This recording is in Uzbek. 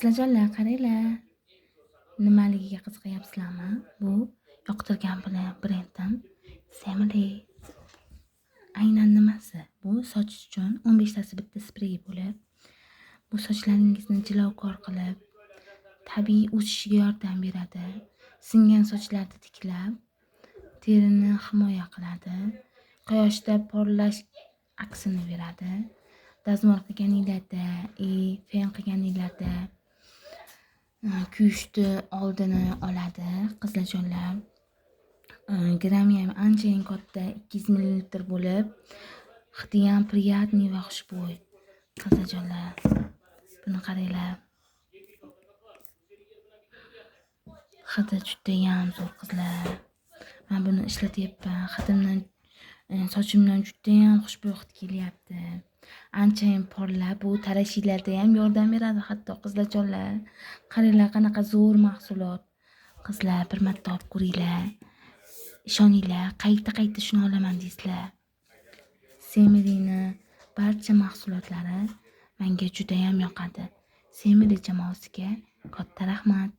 Qizlarjonlar, qaranglar. Nimaligiga qiziqayapsizlarmi? Bu yoqtirgan brendim Semli. Aynan nimasi? Bu soch uchun 15 tasi bitta sprey bo'lib, bu sochlaringizni jilovkor qilib, tabiiy o'sishiga yordam beradi. Singan sochlarni tiklab, terini himoya qiladi. Quyoshda porlash aksini beradi. Dazmol qilganinglarda, fen qilganinglarda kuyishni oldini oladi, qizlarjonlar. Grammi ham anchayin katta, 200 ml bo'lib, hidi ham приятный va xushbo'y. Qizlarjonlar, buni qaranglar. Hidi juda ham zo'r qizlar. Men buni ishlatyapman. Hidimdan, sochimdan juda ham xushbo'y hid kelyapti. Anchayin porlab, bu tarashinglarda ham yordam beradi, hatto qizlarjonlar. Qaranglar, qanaqa zo'r mahsulot. Qizlar, bir marta olib ko'ringlar. Ishoninglar, qayta shuni olaman deysizlar. Semelining barcha mahsulotlari menga juda ham yoqadi. Semeli jamoasiga katta rahmat.